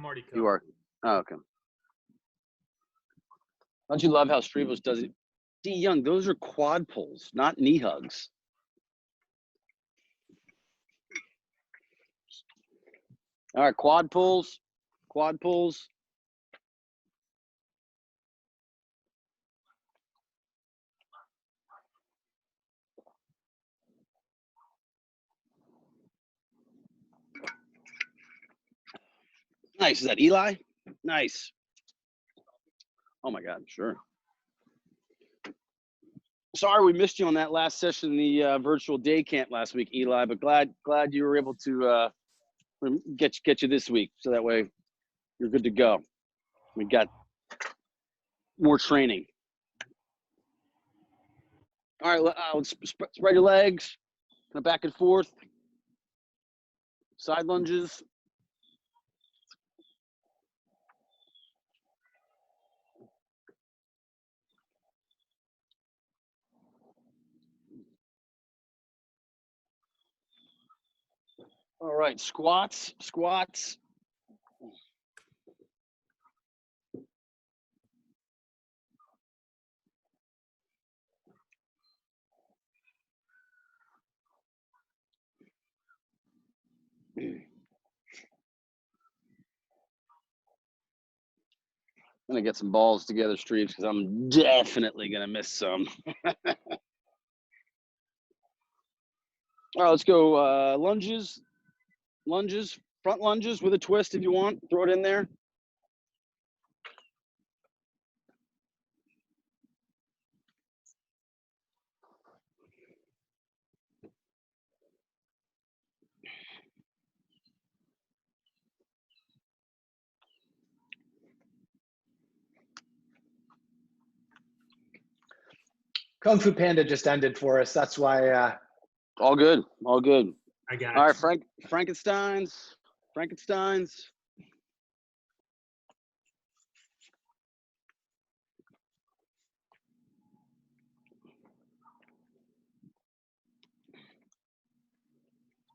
I'm already covered. You are. Oh, okay. Don't you love how Strivos does it? D Young, those are quad pulls, not knee hugs. All right, quad pulls, quad pulls. Nice. Is that Eli? Nice. Oh my God, sure. Sorry we missed you on that last session in the virtual day camp last week, Eli, but glad you were able to get you this week, so that way you're good to go. We got more training. All right, let's spread your legs, kind of back and forth, side lunges. All right, squats. I'm gonna get some balls together, Streets, because I'm definitely gonna miss some. All right, let's go lunges, front lunges with a twist if you want. Throw it in there. Kung Fu Panda just ended for us. That's why. All good. I got All it. right, Frankenstein's.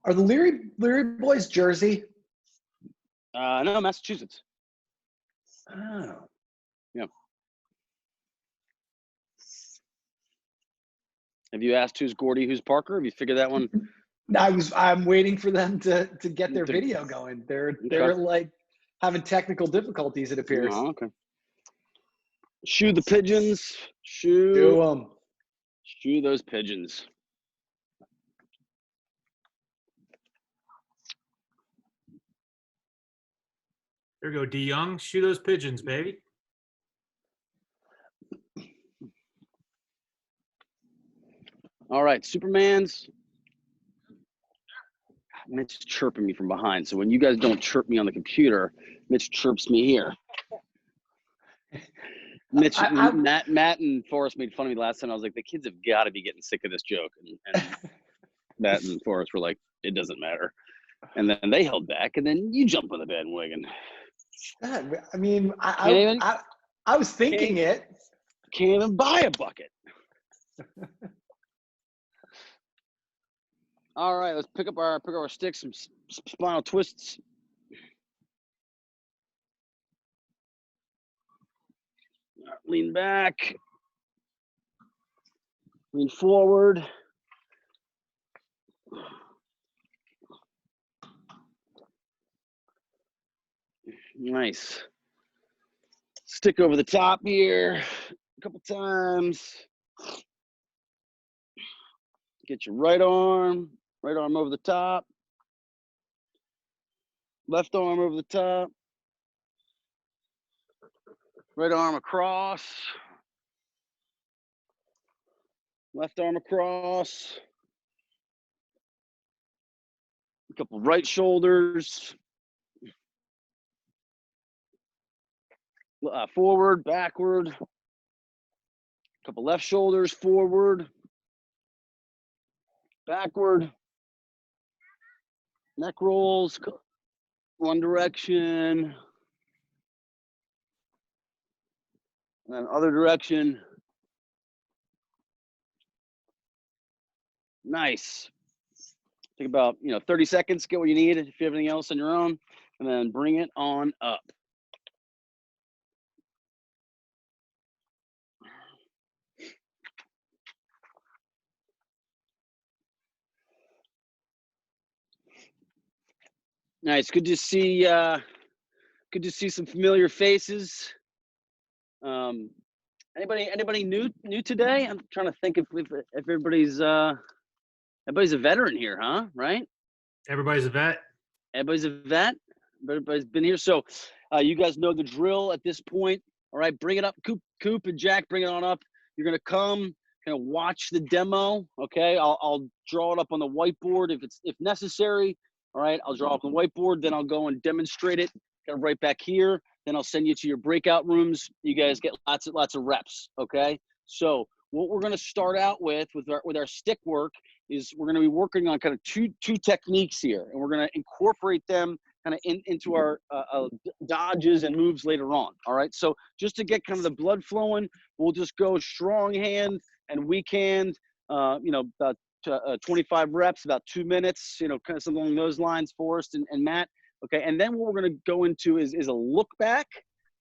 Are the Leary boys Jersey? No, Massachusetts. Oh. Yeah. Have you asked who's Gordy, who's Parker? Have you figured that one? I'm waiting for them to get their video going. They're like having technical difficulties, it appears. Oh, okay. Shoe the pigeons. Do them. Shoe those pigeons. There you go, D Young. Shoot those pigeons, baby. All right, Supermans. Mitch is chirping me from behind. So when you guys don't chirp me on the computer, Mitch chirps me here. Mitch, Matt and Forrest made fun of me last time. I was like, the kids have got to be getting sick of this joke. And Matt and Forrest were like, it doesn't matter. And then they held back, and then you jump on the bandwagon. God, I mean, I was thinking it. Can't even buy a bucket. All right, let's pick up our sticks, some spinal twists. Lean back. Lean forward. Nice. Stick over the top here a couple times. Get your right arm over the top. Left arm over the top. Right arm across. Left arm across. A couple right shoulders. Forward, backward. A couple left shoulders, forward. Backward. Neck rolls. One direction. And then other direction. Nice. Take about 30 seconds, get what you need. If you have anything else on your own, and then bring it on up. Nice. Good to see some familiar faces. Anybody new today? I'm trying to think if everybody's a veteran here, huh? Right? Everybody's a vet. Everybody's a vet. Everybody's been here. So you guys know the drill at this point. All right, bring it up. Coop and Jack, bring it on up. You're gonna come, kind of watch the demo. Okay, I'll draw it up on the whiteboard if necessary. All right, I'll draw up on the whiteboard. Then I'll go and demonstrate it. Kind of right back here. Then I'll send you to your breakout rooms. You guys get lots of reps. Okay. So what we're gonna start out with our stick work is we're gonna be working on kind of two techniques here, and we're gonna incorporate them kind of into our dodges and moves later on. All right. So just to get kind of the blood flowing, we'll just go strong hand and weak hand. About 25 reps, about 2 minutes. Kind of something along those lines, Forrest and Matt. Okay, and then what we're going to go into is a look back,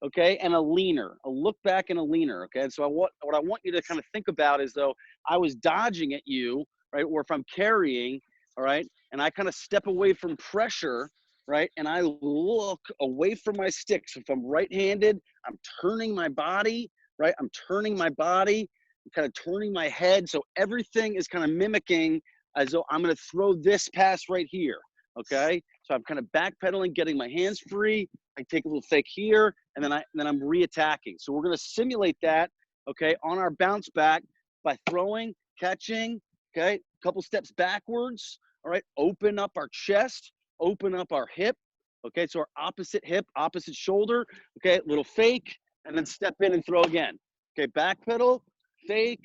okay, and a leaner. A look back and a leaner, okay? And so what I want you to kind of think about is though I was dodging at you, right, or if I'm carrying, all right, and I kind of step away from pressure, right, and I look away from my stick. So if I'm right-handed, I'm turning my body, right? I'm turning my body, I'm kind of turning my head. So everything is kind of mimicking as though I'm going to throw this pass right here, okay? So I'm kind of backpedaling, getting my hands free. I take a little fake here, and then I'm re-attacking. So we're going to simulate that, okay, on our bounce back by throwing, catching, okay, a couple steps backwards, all right, open up our chest, open up our hip, okay, so our opposite hip, opposite shoulder, okay, little fake, and then step in and throw again. Okay, backpedal, fake,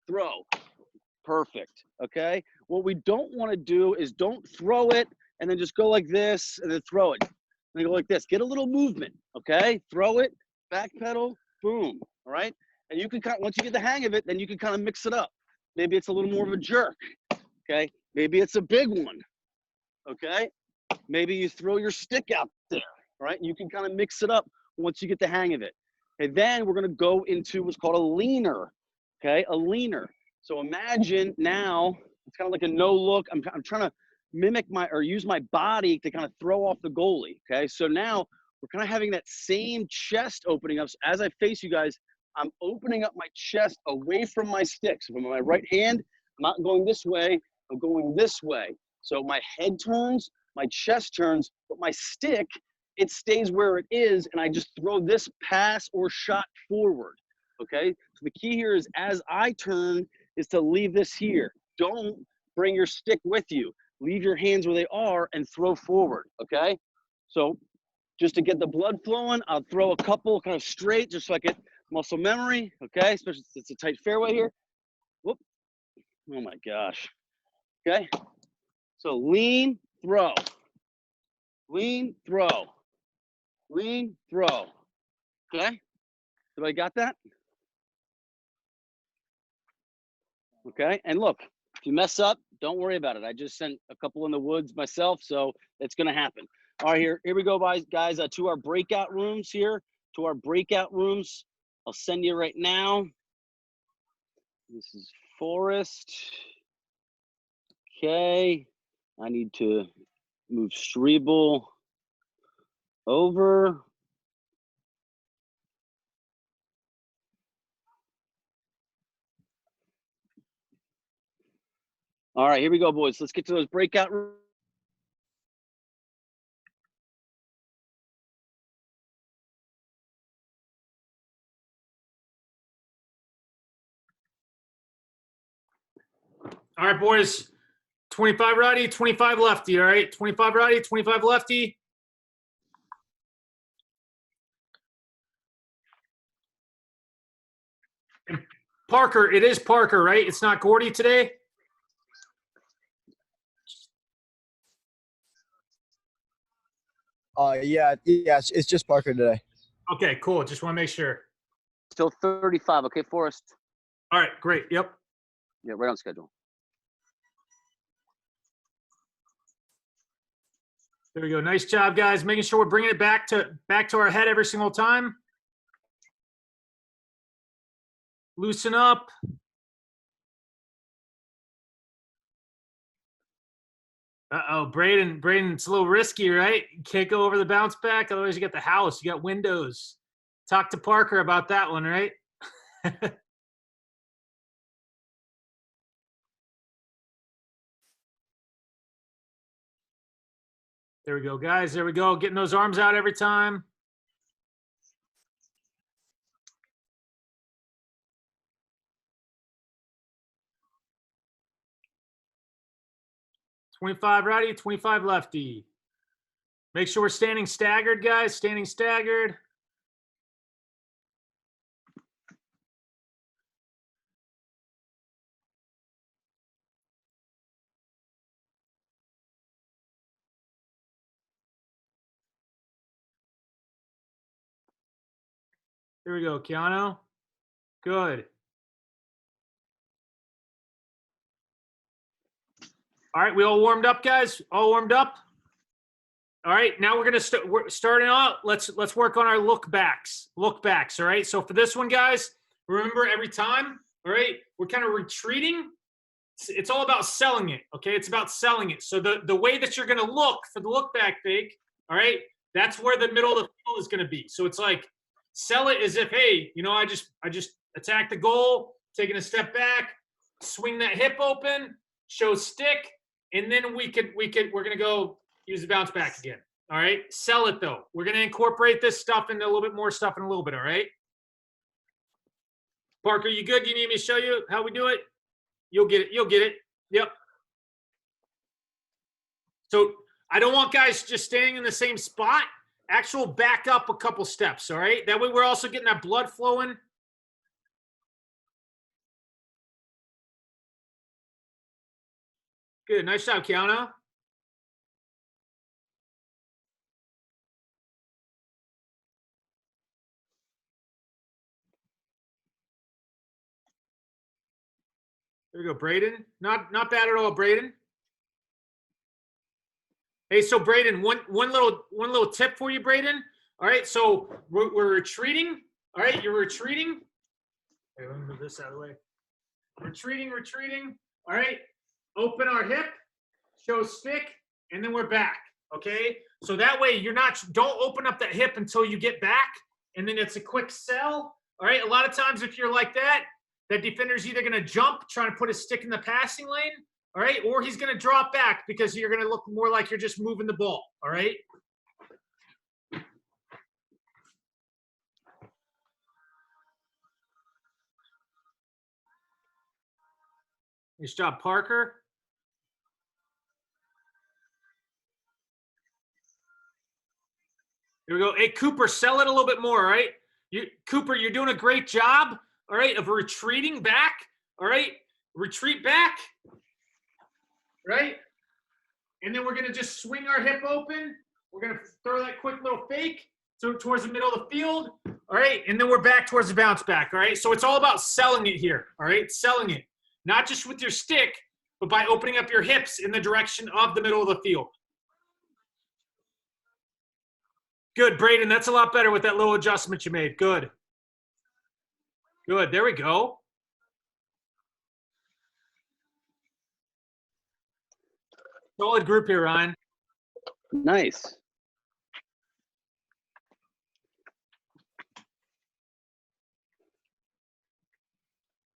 throw. Perfect, okay? What we don't want to do is don't throw it and then just go like this and then throw it. And then go like this. Get a little movement, okay? Throw it, backpedal, boom, all right? And you can once you get the hang of it, then you can kind of mix it up. Maybe it's a little more of a jerk, okay? Maybe it's a big one, okay? Maybe you throw your stick out there, all right? You can kind of mix it up once you get the hang of it. Okay, then we're going to go into what's called a leaner, okay? A leaner. So imagine now, it's kind of like a no look. I'm trying to mimic use my body to kind of throw off the goalie, okay? So now we're kind of having that same chest opening up. So as I face you guys, I'm opening up my chest away from my stick. So from my right hand, I'm not going this way, I'm going this way. So my head turns, my chest turns, but my stick, it stays where it is, and I just throw this pass or shot forward, okay? So the key here is as I turn is to leave this here. Don't bring your stick with you. Leave your hands where they are and throw forward, okay? So just to get the blood flowing, I'll throw a couple kind of straight just so I get muscle memory, okay? Especially since it's a tight fairway here. Whoop. Oh my gosh. Okay? So lean, throw. Lean, throw. Lean, throw. Okay? Everybody got that? Okay? And look, if you mess up, don't worry about it. I just sent a couple in the woods myself, so it's going to happen. All right, here we go, guys, to our breakout rooms here. To our breakout rooms. I'll send you right now. This is Forrest. Okay. I need to move Strebel over. All right, here we go, boys. Let's get to those breakout rooms. All right, boys. 25 righty, 25 lefty, all right? 25 righty, 25 lefty. And Parker, it is Parker, right? It's not Gordy today? Yeah, it's just Parker today. Okay, cool. Just want to make sure. Still 35, okay, Forrest? All right, great. Yep. Yeah, right on schedule. There we go. Nice job, guys. Making sure we're bringing it back to our head every single time. Loosen up. Uh-oh, Braden, it's a little risky, right? You can't go over the bounce back, otherwise you got the house, you got windows. Talk to Parker about that one, right? There we go, guys. There we go. Getting those arms out every time. "25 righty, 25 lefty." Make sure we're standing staggered, guys. Standing staggered. Here we go, Keanu. Good. All right, we all warmed up, guys? All warmed up? All right, now we're starting out. Let's work on our look backs. All right? So for this one, guys, remember every time, all right, we're kind of retreating. It's all about selling it, okay? It's about selling it. So the way that you're going to look for the look back fake, all right, that's where the middle of the field is going to be. So it's like sell it as if, hey, you know, I just attacked the goal, taking a step back, swing that hip open, show stick, and then we're going to go use the bounce back again. All right, sell it though. We're going to incorporate this stuff into a little bit more stuff in a little bit. All right, Parker, you good? You need me to show you how we do it? You'll get it. You'll get it. Yep. So I don't want guys just staying in the same spot. Actual back up a couple steps. All right. That way we're also getting that blood flowing. Good. Nice job, Keanu. There we go, Braden. Not bad at all, Braden. Hey, so Braden, one little tip for you, Braden. All right, so we're retreating. All right, you're retreating. Okay, let me move this out of the way. Retreating. All right, open our hip, show stick, and then we're back. Okay, so that way don't open up that hip until you get back, and then it's a quick sell. All right, a lot of times if you're like that defender's either going to jump, trying to put a stick in the passing lane, all right, or he's going to drop back because you're going to look more like you're just moving the ball, all right? Nice job, Parker. Here we go. Hey, Cooper, sell it a little bit more, all right? Cooper, you're doing a great job, all right, of retreating back, all right? Retreat back, right? And then we're going to just swing our hip open. We're going to throw that quick little fake towards the middle of the field, all right? And then we're back towards the bounce back, all right? So it's all about selling it here, all right? Selling it. Not just with your stick, but by opening up your hips in the direction of the middle of the field. Good, Braden. That's a lot better with that little adjustment you made. Good. Good. There we go. Solid group here, Ryan. Nice.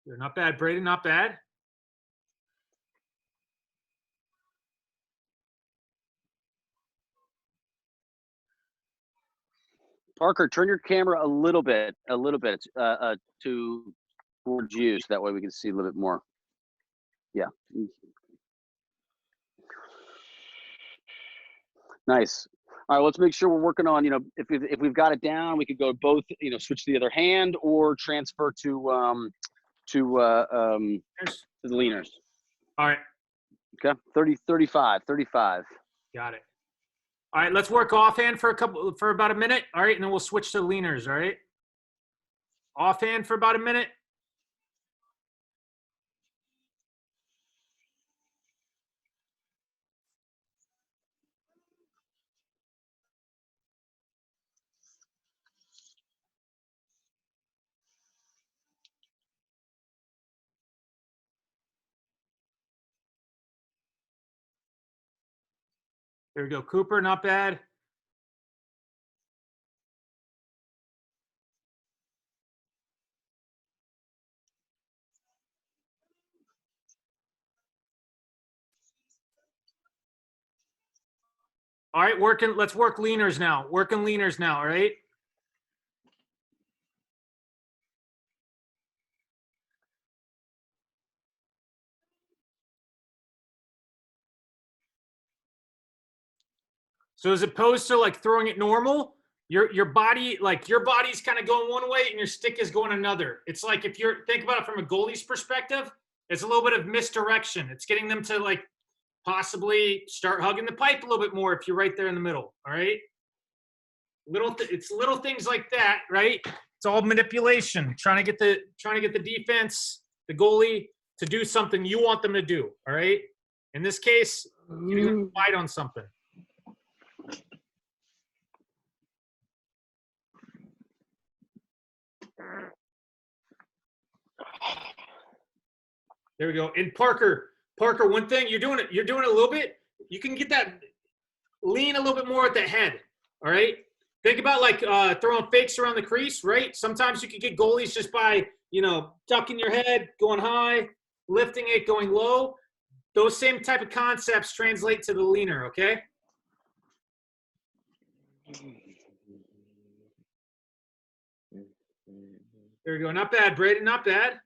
Not bad, Braden. Not bad. Parker, turn your camera a little bit towards you, so that way we can see a little bit more. Yeah. Nice. All right, let's make sure we're working on, if we've got it down, we could go both, switch to the other hand or transfer to the leaners. All right. Okay. 35. Got it. All right, let's work offhand for about a minute. All right, and then we'll switch to leaners, all right? Offhand for about a minute. There we go. Cooper, not bad. All right, let's work leaners now. Working leaners now, all right? So as opposed to like throwing it normal, your body's kind of going one way and your stick is going another. It's like if you're think about it from a goalie's perspective, it's a little bit of misdirection. It's getting them to like possibly start hugging the pipe a little bit more if you're right there in the middle. All right. It's little things like that, right? It's all manipulation, trying to get the defense, the goalie to do something you want them to do. All right. In this case, getting them to fight on something. There we go. And Parker, one thing you're doing it a little bit. You can get that lean a little bit more at the head. All right. Think about like throwing fakes around the crease, right? Sometimes you can get goalies just by, ducking your head, going high, lifting it, going low. Those same type of concepts translate to the leaner, okay? There we go. Not bad, Braden. Not bad.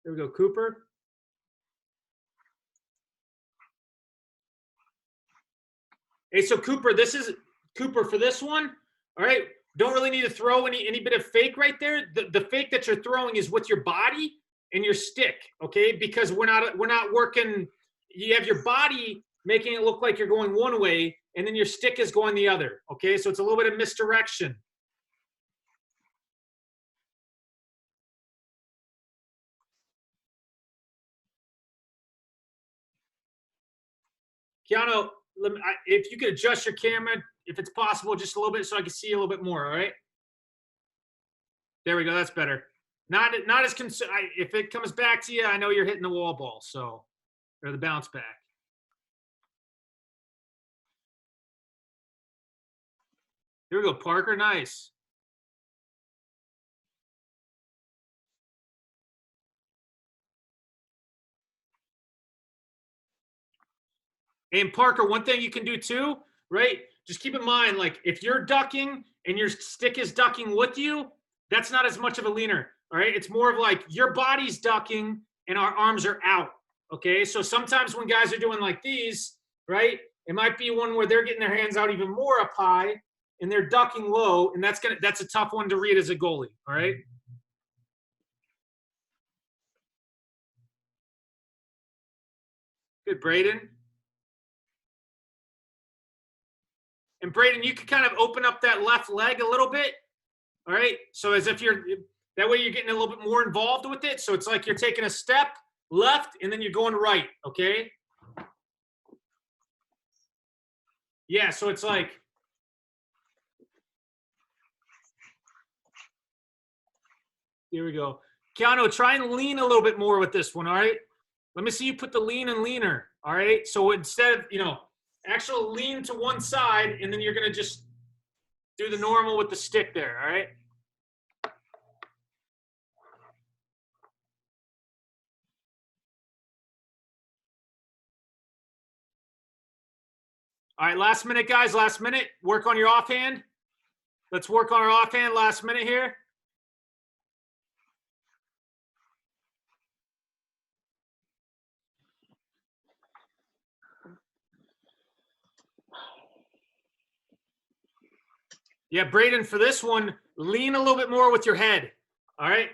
There we go, Cooper. Hey, so Cooper, for this one. All right, don't really need to throw any bit of fake right there. The fake that you're throwing is with your body and your stick, okay? Because we're not working. You have your body making it look like you're going one way, and then your stick is going the other, okay? So it's a little bit of misdirection. Keanu, if you could adjust your camera, if it's possible, just a little bit so I can see you a little bit more, all right? There we go. That's better. Not as concerned. If it comes back to you, I know you're hitting the wall ball, or the bounce back. Here we go, Parker. Nice. And Parker, one thing you can do too, right? Just keep in mind, like if you're ducking and your stick is ducking with you, that's not as much of a leaner, all right? It's more of like your body's ducking and our arms are out, okay? So sometimes when guys are doing like these, right, it might be one where they're getting their hands out even more up high and they're ducking low, and that's a tough one to read as a goalie, all right? Good, Braden. And Braden, you can kind of open up that left leg a little bit, all right? So as if that way you're getting a little bit more involved with it. So it's like you're taking a step left and then you're going right, okay? Yeah, so it's like, here we go. Keanu, try and lean a little bit more with this one, all right? Let me see you put the lean and leaner, all right? So instead of, actual lean to one side, and then you're going to just do the normal with the stick there, all right? All right, last minute, guys, last minute. Work on your offhand. Let's work on our offhand last minute here. Yeah, Braden, for this one, lean a little bit more with your head, all right?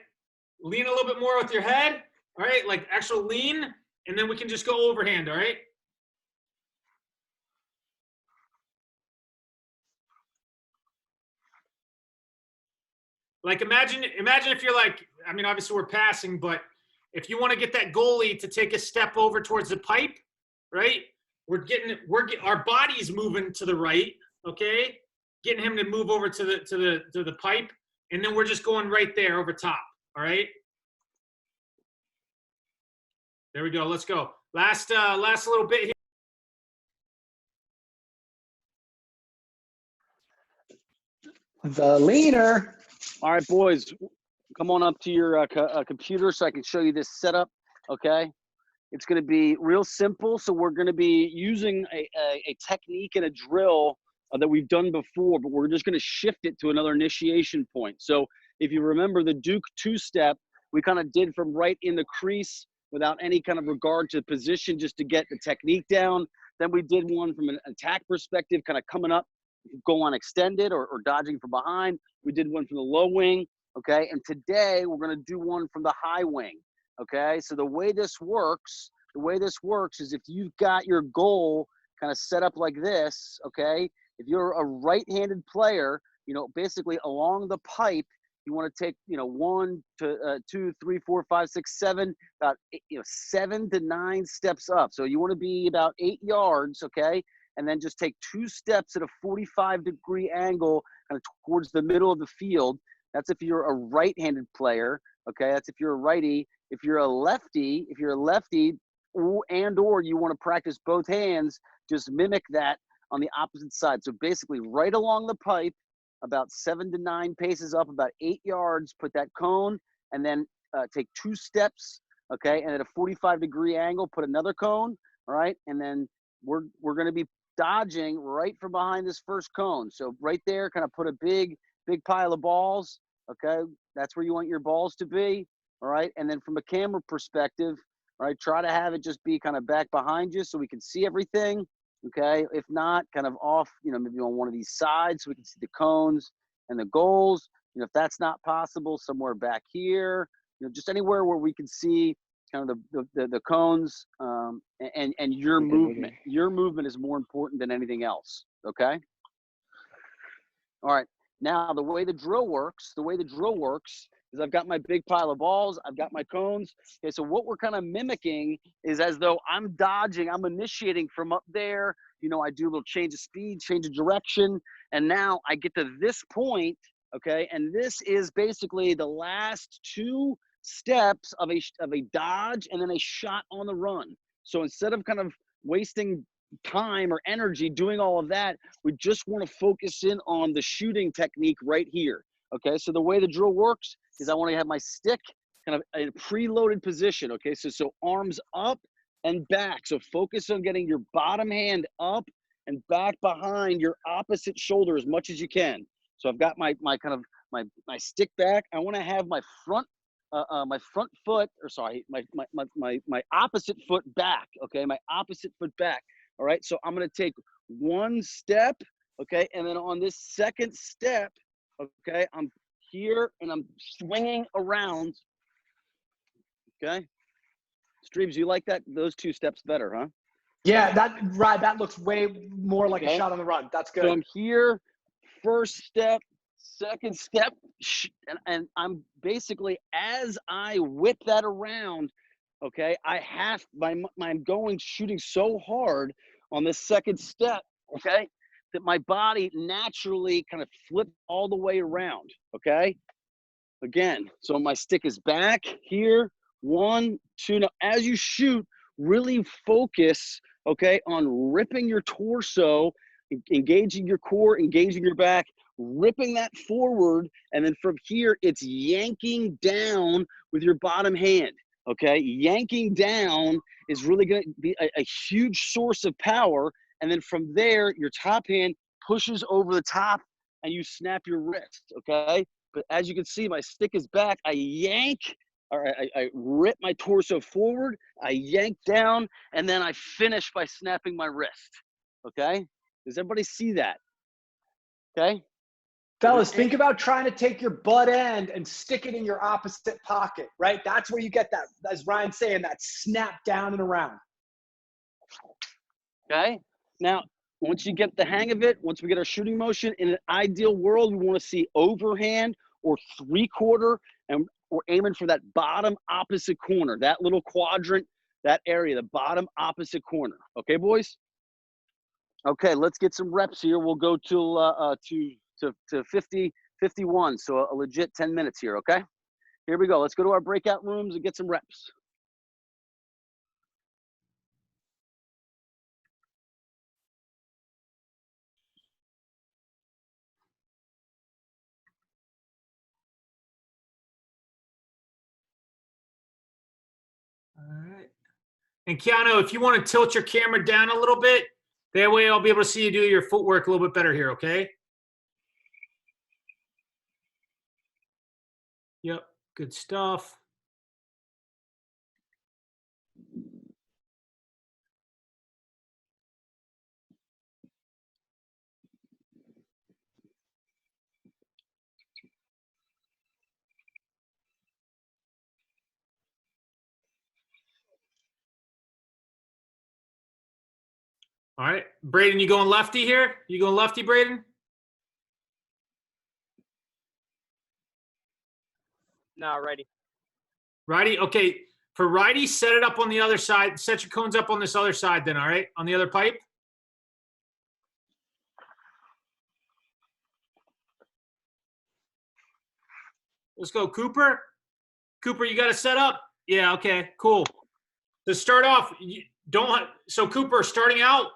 Lean a little bit more with your head, all right? Like actual lean, and then we can just go overhand, all right? Like imagine if you're like, I mean, obviously we're passing, but if you want to get that goalie to take a step over towards the pipe, right? Our body's moving to the right, okay? getting him to move over to the pipe, and then we're just going right there over top. All right. There we go. Let's go. Last little bit here. The leaner. All right, boys, come on up to your computer so I can show you this setup, okay? It's going to be real simple. So we're going to be using a technique and a drill that we've done before, but we're just going to shift it to another initiation point. So if you remember the Duke two-step, we kind of did from right in the crease without any kind of regard to position, just to get the technique down. Then we did one from an attack perspective, kind of coming up, go on extended or dodging from behind. We did one from the low wing, okay? And today we're gonna do one from the high wing, okay? So the way this works is if you've got your goal kind of set up like this, okay? If you're a right-handed player, you know, basically along the pipe, you want to take, you know, 1 to 2, 3, 4, 5, 6, 7, about 7 to 9 steps up. So you want to be about 8 yards, okay? And then just take 2 steps at a 45-degree angle kind of towards the middle of the field. That's if you're a right-handed player, okay? That's if you're a righty. If you're a lefty, or you want to practice both hands, just mimic that on the opposite side. So basically right along the pipe, about 7 to 9 paces up, about 8 yards, put that cone, and then take 2 steps, okay? And at a 45-degree angle, put another cone, all right? And then we're going to be dodging right from behind this first cone. So right there, kind of put a big pile of balls, okay? That's where you want your balls to be, all right? And then from a camera perspective, all right, try to have it just be kind of back behind you so we can see everything, okay? If not, kind of off, you know, maybe on one of these sides so we can see the cones and the goals. You know, if that's not possible, somewhere back here, you know, just anywhere where we can see kind of the cones and your movement. Your movement is more important than anything else, okay? All right, now the way the drill works is I've got my big pile of balls, I've got my cones. Okay, so what we're kind of mimicking is as though I'm dodging, I'm initiating from up there. You know, I do a little change of speed, change of direction, and now I get to this point, okay? And this is basically the last 2 steps of a dodge and then a shot on the run. So instead of kind of wasting time or energy doing all of that, we just want to focus in on the shooting technique right here. Okay, so the way the drill works is I want to have my stick kind of in a preloaded position. Okay, so arms up and back. So focus on getting your bottom hand up and back behind your opposite shoulder as much as you can. So I've got my stick back. I want to have my front foot, or sorry, my opposite foot back. Okay, my opposite foot back. All right, so I'm going to take 1 step. Okay, and then on this second step, okay, I'm here and I'm swinging around. Okay, Streams, you like that? Those 2 steps better, huh? Yeah, that looks way more like a shot on the run. That's good. So I'm here, first step, second step, and I'm basically, as I whip that around, okay, I'm going shooting so hard on this second step, okay, that my body naturally kind of flips all the way around, okay? Again, so my stick is back here, 1, 2. Now, as you shoot, really focus, okay, on ripping your torso, engaging your core, engaging your back, ripping that forward, and then from here, it's yanking down with your bottom hand, okay? Yanking down is really gonna be a huge source of power, and then from there, your top hand pushes over the top, and you snap your wrist, okay? But as you can see, my stick is back. I yank, or I rip my torso forward, I yank down, and then I finish by snapping my wrist, okay? Does everybody see that? Okay? Fellas, think about trying to take your butt end and stick it in your opposite pocket, right? That's where you get that, as Ryan's saying, that snap down and around. Okay? Now, once you get the hang of it, once we get our shooting motion, in an ideal world, we want to see overhand or 3/4, and we're aiming for that bottom opposite corner, that little quadrant, that area, the bottom opposite corner. Okay, boys? Okay, let's get some reps here. We'll go to 50, 51. So a legit 10 minutes here, okay? Here we go. Let's go to our breakout rooms and get some reps. All right. And Keanu, if you want to tilt your camera down a little bit, that way I'll be able to see you do your footwork a little bit better here, okay? Yep, good stuff. All right, Braden, you going lefty here? You going lefty, Braden? No, righty. Righty, okay. For righty, set it up on the other side. Set your cones up on this other side then, all right? On the other pipe. Let's go, Cooper. Cooper, you got to set up? Yeah, okay, cool. To start off, so Cooper, starting out,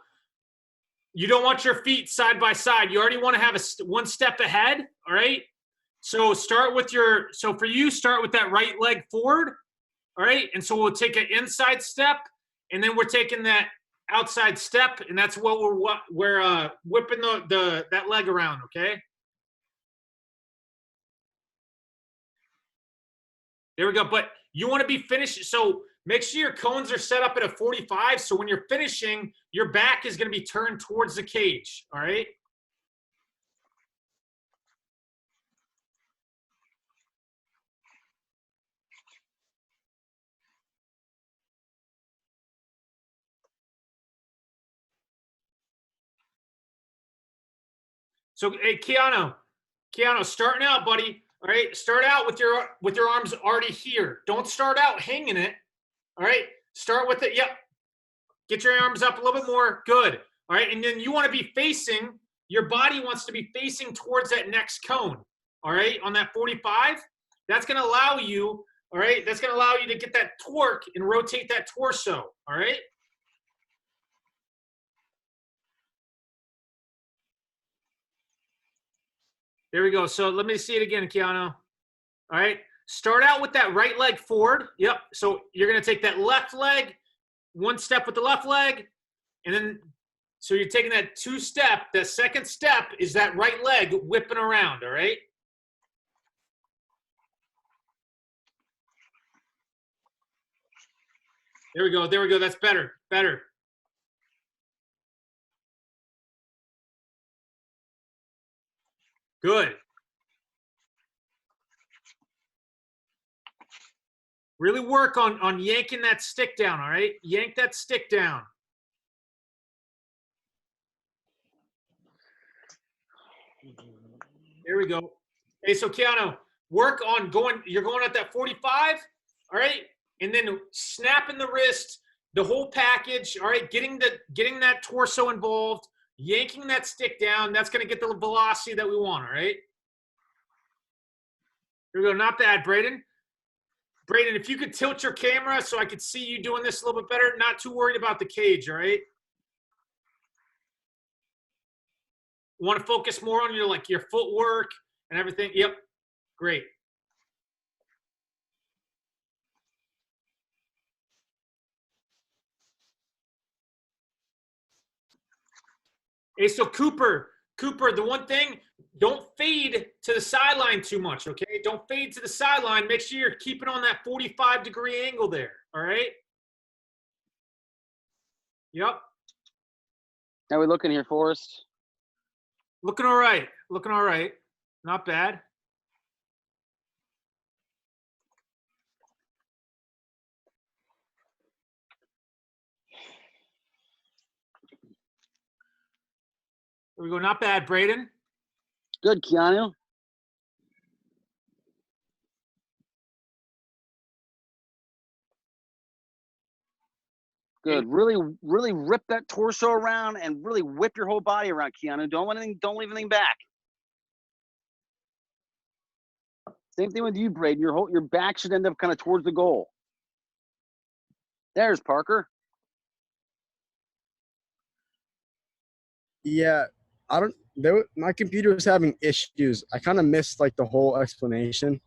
you don't want your feet side by side. You already want to have one step ahead, all right? So start with for you, start with that right leg forward, all right? And so we'll take an inside step, and then we're taking that outside step, and that's what we're whipping that leg around, okay? There we go. But you want to be finished. So make sure your cones are set up at a 45. So when you're finishing, your back is going to be turned towards the cage. All right. So, hey, Keanu, starting out, buddy. All right. Start out with your arms already here. Don't start out hanging it. All right. Start with it. Yep. Get your arms up a little bit more. Good. All right. And then you want to be facing, your body wants to be facing towards that next cone. All right. On that 45, that's going to allow you, all right. That's going to allow you to get that torque and rotate that torso. All right. There we go. So let me see it again, Keanu. All right. Start out with that right leg forward. Yep. So you're going to take that left leg, one step with the left leg, and then so you're taking that two-step. The second step is that right leg whipping around, all right? There we go. There we go. That's better. Better. Good. Really work on yanking that stick down, all right? Yank that stick down. There we go. Hey, so Keanu, work on you're going at that 45, all right? And then snapping the wrist, the whole package, all right? Getting that torso involved, yanking that stick down. That's going to get the velocity that we want, all right? Here we go. Not bad, Braden. Braden, if you could tilt your camera so I could see you doing this a little bit better. Not too worried about the cage, all right? Want to focus more on your footwork and everything. Yep. Great. Hey, so Cooper, the one thing, don't fade to the sideline too much, okay? Don't fade to the sideline. Make sure you're keeping on that 45-degree angle there, all right? Yep. How we looking here, Forrest? Looking all right. Looking all right. Not bad. There we go. Not bad, Braden. Good, Keanu. Good. Really, really rip that torso around and really whip your whole body around, Keanu. Don't leave anything back. Same thing with you, Braden. Your back should end up kind of towards the goal. There's Parker. Yeah, my computer was having issues. I kind of missed like the whole explanation.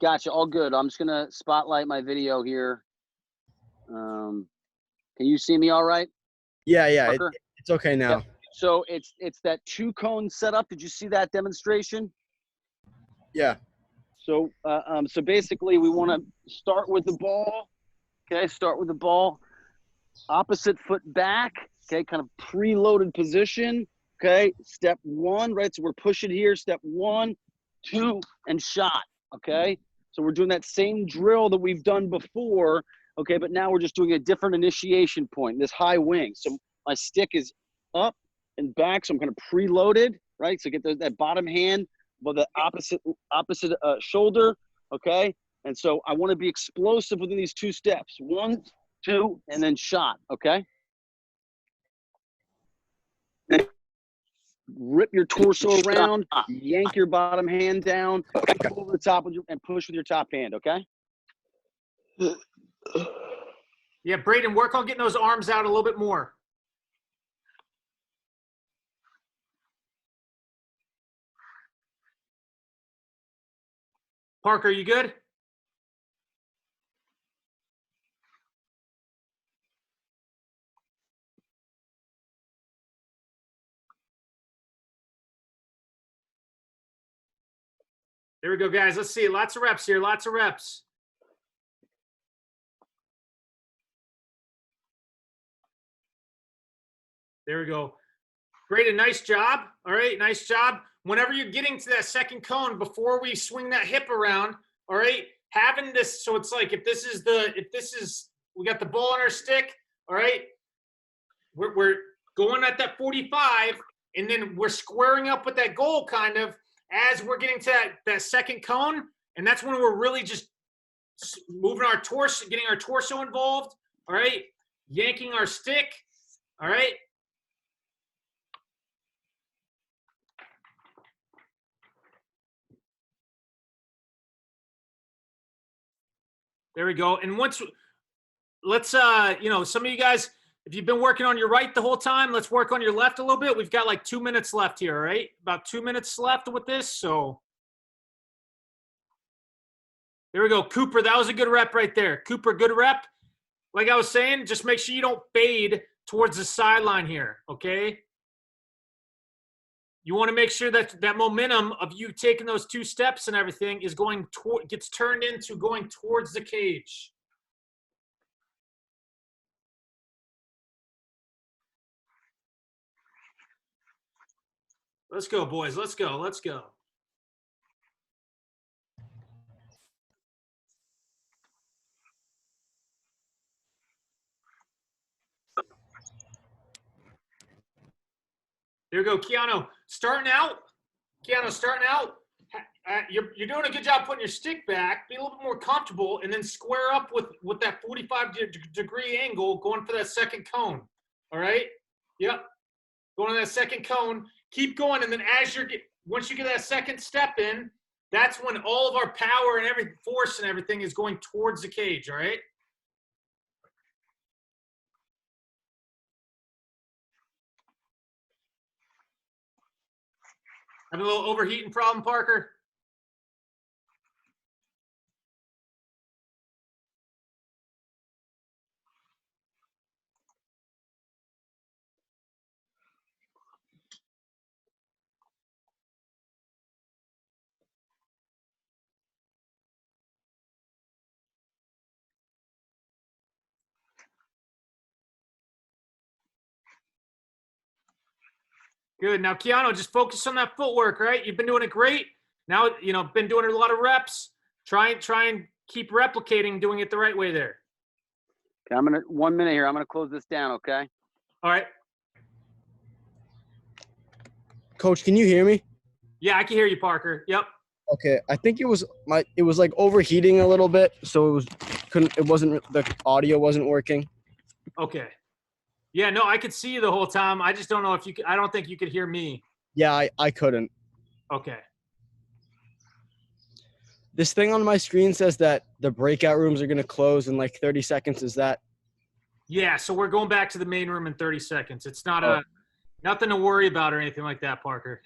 Gotcha. All good. I'm just gonna spotlight my video here. Can you see me all right? Yeah, Parker? it's okay now. Yep. So it's that 2-cone setup. Did you see that demonstration? Yeah. So so basically we want to start with the ball. Okay, start with the ball. Opposite foot back. Okay, kind of preloaded position. Okay, step 1, right? So we're pushing here. Step 1, 2, and shot. Okay, so we're doing that same drill that we've done before. Okay, but now we're just doing a different initiation point, this high wing. So my stick is up and back, so I'm kind of preloaded, right? So get that bottom hand above the opposite shoulder, okay? And so I want to be explosive within these 2 steps. 1, 2, and then shot, okay? Rip your torso around, yank your bottom hand down, go over the top and push with your top hand, okay? Yeah, Braden, work on getting those arms out a little bit more. Parker, you good? There we go, guys. Let's see. Lots of reps here. Lots of reps. There we go. Great, a nice job. All right, nice job. Whenever you're getting to that second cone, before we swing that hip around, all right, having this, so it's like if we got the ball on our stick, all right, we're going at that 45, and then we're squaring up with that goal kind of as we're getting to that second cone, and that's when we're really just moving our torso, getting our torso involved, all right, yanking our stick, all right. There we go. And let's, some of you guys, if you've been working on your right the whole time, let's work on your left a little bit. We've got like 2 minutes left here, all right? About 2 minutes left with this, so. There we go. Cooper, that was a good rep right there. Cooper, good rep. Like I was saying, just make sure you don't fade towards the sideline here, okay? You want to make sure that that momentum of you taking those 2 steps and everything is gets turned into going towards the cage. Let's go, boys. Let's go. Let's go. There we go, Keanu. Starting out. You're doing a good job putting your stick back. Be a little bit more comfortable, and then square up with that 45-degree angle, going for that second cone. All right. Yep. Going to that second cone. Keep going, and then once you get that second step in, that's when all of our power and every force and everything is going towards the cage. All right. Having a little overheating problem, Parker? Good. Now, Keanu, just focus on that footwork, right? You've been doing it great. Now, been doing a lot of reps. Try and keep replicating, doing it the right way there. Okay, 1 minute here. I'm gonna close this down, okay? All right. Coach, can you hear me? Yeah, I can hear you, Parker. Yep. Okay, I think it was like overheating a little bit, so the audio wasn't working. Okay. Yeah, no, I could see you the whole time. I just don't know if you could, I don't think you could hear me. Yeah, I couldn't. Okay. This thing on my screen says that the breakout rooms are going to close in like 30 seconds. Is that? Yeah, so we're going back to the main room in 30 seconds. It's not nothing to worry about or anything like that, Parker.